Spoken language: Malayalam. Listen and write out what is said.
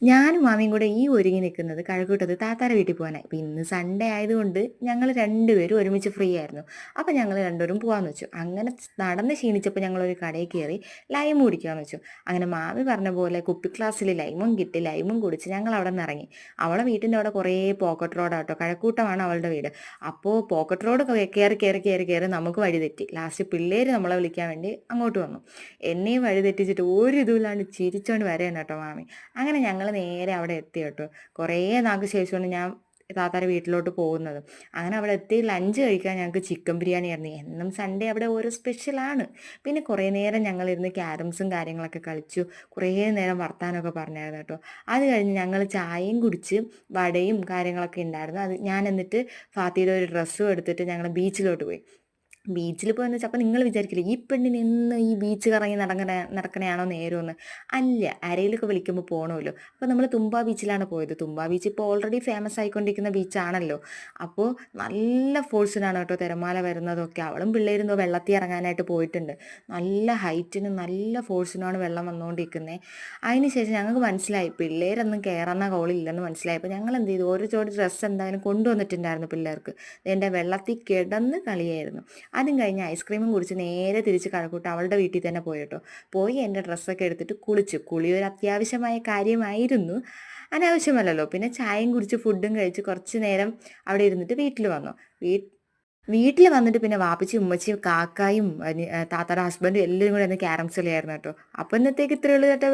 ഞാനും മാമിയും കൂടെ ഈ ഒരുങ്ങി നിൽക്കുന്നത് കഴക്കൂട്ടത്ത് താത്താരെ വീട്ടിൽ പോകാനായി. ഇപ്പം ഇന്ന് സൺഡേ ആയതുകൊണ്ട് ഞങ്ങൾ രണ്ടുപേരും ഒരുമിച്ച് ഫ്രീ ആയിരുന്നു. അപ്പം ഞങ്ങൾ രണ്ടുപേരും പോകാമെന്ന് വെച്ചു. അങ്ങനെ നടന്ന് ക്ഷീണിച്ചപ്പോൾ ഞങ്ങളൊരു കടയിൽ കയറി ലൈം കുടിക്കാമെന്ന് വെച്ചു. അങ്ങനെ മാമി പറഞ്ഞ പോലെ കുപ്പി ഗ്ലാസ്സിൽ ലൈമും കിട്ടി. ലൈമും കുടിച്ച് ഞങ്ങൾ അവിടെ നിന്ന് ഇറങ്ങി. അവളെ വീട്ടിൻ്റെ അവിടെ കുറേ പോക്കറ്റ് റോഡാണ് കേട്ടോ. കഴക്കൂട്ടമാണ് അവളുടെ വീട്. അപ്പോൾ പോക്കറ്റ് റോഡ് കയറി കയറി കയറി കയറി നമുക്ക് വഴി തെറ്റി. ലാസ്റ്റ് പിള്ളേർ നമ്മളെ വിളിക്കാൻ വേണ്ടി അങ്ങോട്ട് വന്നു. എന്നെയും വഴി തെറ്റിച്ചിട്ട് ഒരു ഇതുമില്ലാണ്ട് ചിരിച്ചോണ്ട് വരെയാണ് കേട്ടോ മാമി. അങ്ങനെ ഞങ്ങൾ നേരെ അവിടെ എത്തി കേട്ടോ. കുറേ നാൾക്ക് ശേഷമാണ് ഞാൻ താത്താരെ വീട്ടിലോട്ട് പോകുന്നത്. അങ്ങനെ അവിടെ എത്തി ലഞ്ച് കഴിക്കാൻ ഞങ്ങൾക്ക് ചിക്കൻ ബിരിയാണി ആയിരുന്നു. എന്നും സൺഡേ അവിടെ ഓരോ സ്പെഷ്യലാണ്. പിന്നെ കുറേ നേരം ഞങ്ങളിരുന്ന് ക്യാരംസും കാര്യങ്ങളൊക്കെ കളിച്ചു. കുറേ നേരം വർത്താനമൊക്കെ പറഞ്ഞായിരുന്നു കേട്ടോ. അത് കഴിഞ്ഞ് ഞങ്ങൾ ചായയും കുടിച്ച് വടയും കാര്യങ്ങളൊക്കെ ഉണ്ടായിരുന്നു. അത് ഞാൻ എന്നിട്ട് ഫാത്തിയുടെ ഒരു ഡ്രസ്സും എടുത്തിട്ട് ഞങ്ങൾ ബീച്ചിലോട്ട് പോയി. ബീച്ചിൽ പോയെന്ന് വെച്ചാൽ അപ്പം നിങ്ങൾ വിചാരിക്കില്ലേ ഈ പെണ്ണിന് എന്ന് ഈ ബീച്ച് കറങ്ങി നടക്കണയാണോ നേരമെന്ന്. അല്ല, ആരെയിലൊക്കെ വിളിക്കുമ്പോൾ പോകണമല്ലോ. അപ്പോൾ നമ്മൾ തുമ്പ ബീച്ചിലാണ് പോയത്. തുമ്പ ബീച്ച് ഇപ്പോൾ ഓൾറെഡി ഫേമസ് ആയിക്കൊണ്ടിരിക്കുന്ന ബീച്ചാണല്ലോ. അപ്പോൾ നല്ല ഫോഴ്സിനാണ് കേട്ടോ തിരമാല വരുന്നതൊക്കെ. അവളും പിള്ളേരും എന്തോ വെള്ളത്തിൽ ഇറങ്ങാനായിട്ട് പോയിട്ടുണ്ട്. നല്ല ഹൈറ്റിനും നല്ല ഫോഴ്സിനുമാണ് വെള്ളം വന്നുകൊണ്ടിരിക്കുന്നത്. അതിന് ശേഷം ഞങ്ങൾക്ക് മനസ്സിലായി പിള്ളേരൊന്നും കയറുന്ന കോളില്ലെന്ന് മനസ്സിലായി. അപ്പോൾ ഞങ്ങൾ എന്ത് ചെയ്തു, ഒരു ജോഡി ഡ്രസ്സ് എന്തായാലും കൊണ്ടുവന്നിട്ടുണ്ടായിരുന്നു പിള്ളേർക്ക്. എൻ്റെ വെള്ളത്തിൽ കിടന്ന് കളിയായിരുന്നു. അതും കഴിഞ്ഞ് ഐസ്ക്രീമും കുടിച്ച് നേരെ തിരിച്ച് കഴക്കൂട്ടം അവളുടെ വീട്ടിൽ തന്നെ പോയി കേട്ടോ. പോയി എൻ്റെ ഡ്രസ്സൊക്കെ എടുത്തിട്ട് കുളിച്ചു. കുളി ഒരു അത്യാവശ്യമായ കാര്യമായിരുന്നു, അനാവശ്യമല്ലല്ലോ. പിന്നെ ചായയും കുടിച്ച് ഫുഡും കഴിച്ച് കുറച്ച് നേരം അവിടെ ഇരുന്നിട്ട് വീട്ടിൽ വന്നു. വീട്ടിൽ വന്നിട്ട് പിന്നെ വാപ്പിച്ചി ഉമ്മച്ചിയും കാക്കായും താത്തായുടെ ഹസ്ബൻഡും എല്ലാവരും കൂടെ ഒന്ന് ക്യാരംസ് കളിയായിരുന്നു കേട്ടോ. അപ്പോൾ ഇന്നത്തേക്ക് ഇത്രയേ ഉള്ളൂ കേട്ടോ.